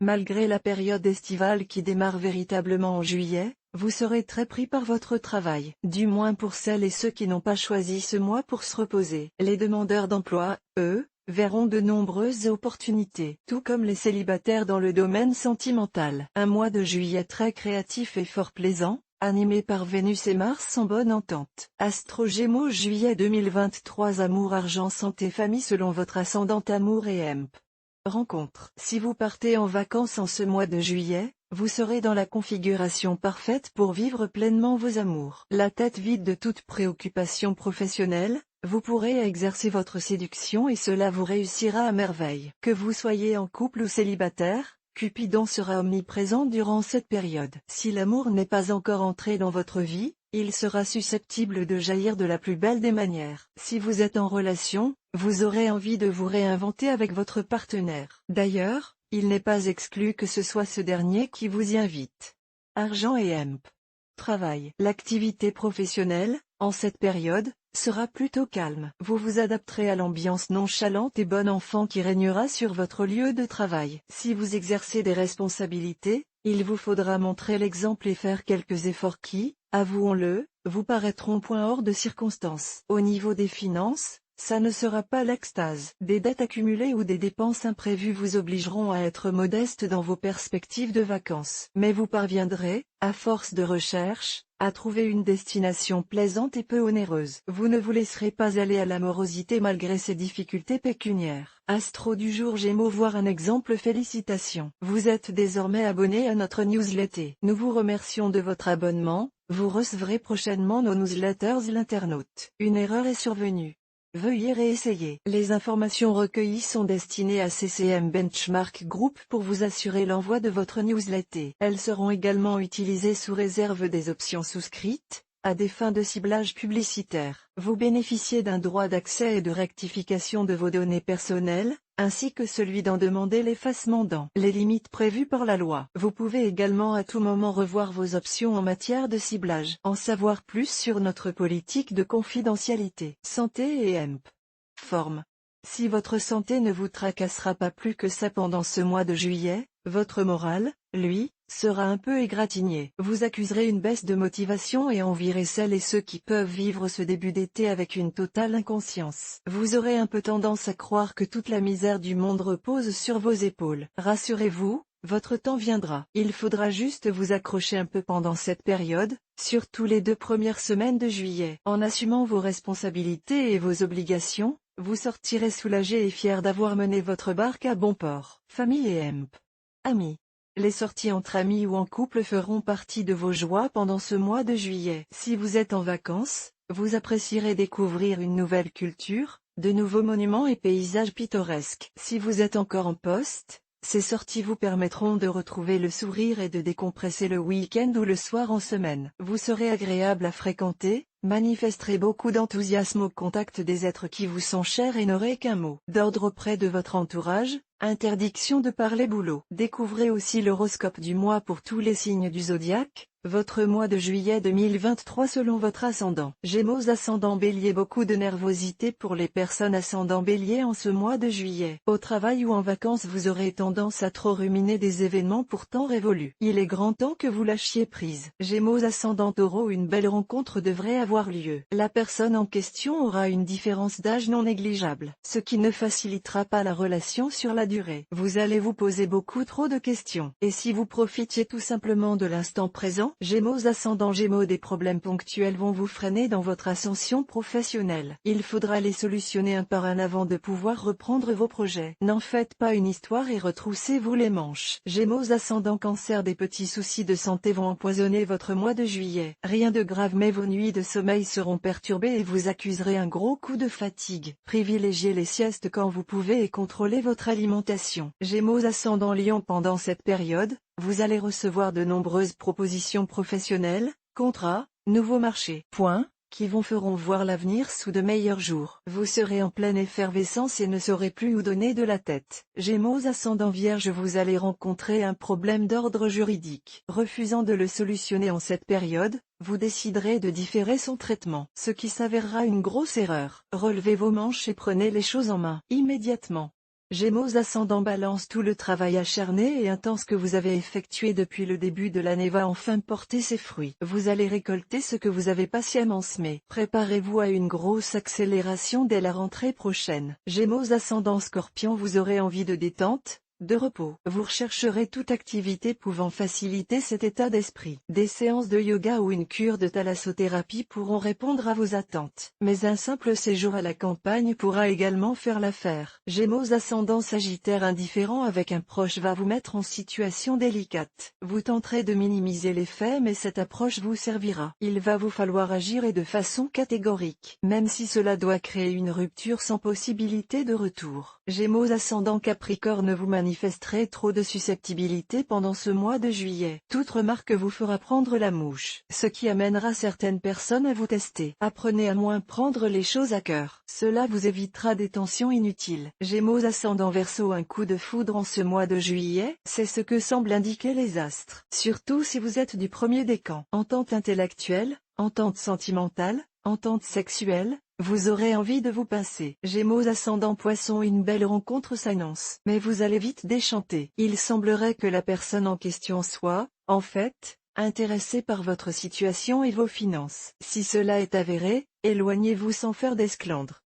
Malgré la période estivale qui démarre véritablement en juillet, vous serez très pris par votre travail. Du moins pour celles et ceux qui n'ont pas choisi ce mois pour se reposer. Les demandeurs d'emploi, eux, verront de nombreuses opportunités, tout comme les célibataires dans le domaine sentimental. Un mois de juillet très créatif et fort plaisant, animé par Vénus et Mars en bonne entente. Astro Gémeaux juillet 2023. Amour, argent, santé, famille selon votre ascendant amour et EMP. Rencontre. Si vous partez en vacances en ce mois de juillet, vous serez dans la configuration parfaite pour vivre pleinement vos amours. La tête vide de toute préoccupation professionnelle, vous pourrez exercer votre séduction et cela vous réussira à merveille. Que vous soyez en couple ou célibataire, Cupidon sera omniprésent durant cette période. Si l'amour n'est pas encore entré dans votre vie, il sera susceptible de jaillir de la plus belle des manières. Si vous êtes en relation, vous aurez envie de vous réinventer avec votre partenaire. D'ailleurs, il n'est pas exclu que ce soit ce dernier qui vous y invite. Argent et EMP. Travail. L'activité professionnelle, en cette période, sera plutôt calme. Vous vous adapterez à l'ambiance nonchalante et bon enfant qui régnera sur votre lieu de travail. Si vous exercez des responsabilités, il vous faudra montrer l'exemple et faire quelques efforts qui, avouons-le, vous paraîtront point hors de circonstance. Au niveau des finances, ça ne sera pas l'extase. Des dettes accumulées ou des dépenses imprévues vous obligeront à être modeste dans vos perspectives de vacances. Mais vous parviendrez, à force de recherche, à trouver une destination plaisante et peu onéreuse. Vous ne vous laisserez pas aller à la morosité malgré ces difficultés pécuniaires. Astro du jour Gémeaux, voir un exemple. Félicitations. Vous êtes désormais abonné à notre newsletter. Nous vous remercions de votre abonnement. Vous recevrez prochainement nos newsletters. L'internaute. Une erreur est survenue. Veuillez réessayer. Les informations recueillies sont destinées à CCM Benchmark Group pour vous assurer l'envoi de votre newsletter. Elles seront également utilisées sous réserve des options souscrites, à des fins de ciblage publicitaire. Vous bénéficiez d'un droit d'accès et de rectification de vos données personnelles, ainsi que celui d'en demander l'effacement dans les limites prévues par la loi. Vous pouvez également à tout moment revoir vos options en matière de ciblage. En savoir plus sur notre politique de confidentialité. Santé et EMP. Forme. Si votre santé ne vous tracassera pas plus que ça pendant ce mois de juillet, votre morale, lui, sera un peu égratigné. Vous accuserez une baisse de motivation et envierez celles et ceux qui peuvent vivre ce début d'été avec une totale inconscience. Vous aurez un peu tendance à croire que toute la misère du monde repose sur vos épaules. Rassurez-vous, votre temps viendra. Il faudra juste vous accrocher un peu pendant cette période, surtout les 2 premières semaines de juillet. En assumant vos responsabilités et vos obligations, vous sortirez soulagé et fier d'avoir mené votre barque à bon port. Famille et EMP. Amis. Les sorties entre amis ou en couple feront partie de vos joies pendant ce mois de juillet. Si vous êtes en vacances, vous apprécierez découvrir une nouvelle culture, de nouveaux monuments et paysages pittoresques. Si vous êtes encore en poste, ces sorties vous permettront de retrouver le sourire et de décompresser le week-end ou le soir en semaine. Vous serez agréable à fréquenter, manifesterez beaucoup d'enthousiasme au contact des êtres qui vous sont chers et n'aurez qu'un mot d'ordre auprès de votre entourage. Interdiction de parler boulot. Découvrez aussi l'horoscope du mois pour tous les signes du zodiaque, votre mois de juillet 2023 selon votre ascendant. Gémeaux ascendant Bélier. Beaucoup de nervosité pour les personnes ascendant Bélier en ce mois de juillet. Au travail ou en vacances vous aurez tendance à trop ruminer des événements pourtant révolus. Il est grand temps que vous lâchiez prise. Gémeaux ascendant Taureau. Une belle rencontre devrait avoir lieu. La personne en question aura une différence d'âge non négligeable, ce qui ne facilitera pas la relation sur la durée. Vous allez vous poser beaucoup trop de questions. Et si vous profitiez tout simplement de l'instant présent, Gémeaux ascendant Gémeaux, des problèmes ponctuels vont vous freiner dans votre ascension professionnelle. Il faudra les solutionner un par un avant de pouvoir reprendre vos projets. N'en faites pas une histoire et retroussez-vous les manches. Gémeaux ascendant Cancer, des petits soucis de santé vont empoisonner votre mois de juillet. Rien de grave mais vos nuits de sommeil seront perturbées et vous accuserez un gros coup de fatigue. Privilégiez les siestes quand vous pouvez et contrôlez votre alimentation. Gémeaux ascendant Lion, pendant cette période, vous allez recevoir de nombreuses propositions professionnelles, contrats, nouveaux marchés, qui vous feront voir l'avenir sous de meilleurs jours. Vous serez en pleine effervescence et ne saurez plus où donner de la tête. Gémeaux ascendant Vierge, vous allez rencontrer un problème d'ordre juridique. Refusant de le solutionner en cette période, vous déciderez de différer son traitement, ce qui s'avérera une grosse erreur. Relevez vos manches et prenez les choses en main immédiatement. Gémeaux ascendant Balance, tout le travail acharné et intense que vous avez effectué depuis le début de l'année va enfin porter ses fruits. Vous allez récolter ce que vous avez patiemment semé. Préparez-vous à une grosse accélération dès la rentrée prochaine. Gémeaux ascendant Scorpion, vous aurez envie de détente, de repos. Vous rechercherez toute activité pouvant faciliter cet état d'esprit. Des séances de yoga ou une cure de thalassothérapie pourront répondre à vos attentes. Mais un simple séjour à la campagne pourra également faire l'affaire. Gémeaux ascendant Sagittaire, indifférent avec un proche va vous mettre en situation délicate. Vous tenterez de minimiser les faits, mais cette approche vous servira. Il va vous falloir agir et de façon catégorique, même si cela doit créer une rupture sans possibilité de retour. Gémeaux ascendant Capricorne, vous manifesterez trop de susceptibilité pendant ce mois de juillet. Toute remarque vous fera prendre la mouche, ce qui amènera certaines personnes à vous tester. Apprenez à moins prendre les choses à cœur. Cela vous évitera des tensions inutiles. Gémeaux ascendant Verseau, un coup de foudre en ce mois de juillet, c'est ce que semblent indiquer les astres. Surtout si vous êtes du premier décan. Entente intellectuelle, entente sentimentale, entente sexuelle, vous aurez envie de vous pincer. Gémeaux ascendant Poisson, une belle rencontre s'annonce, mais vous allez vite déchanter. Il semblerait que la personne en question soit, en fait, intéressée par votre situation et vos finances. Si cela est avéré, éloignez-vous sans faire d'esclandre.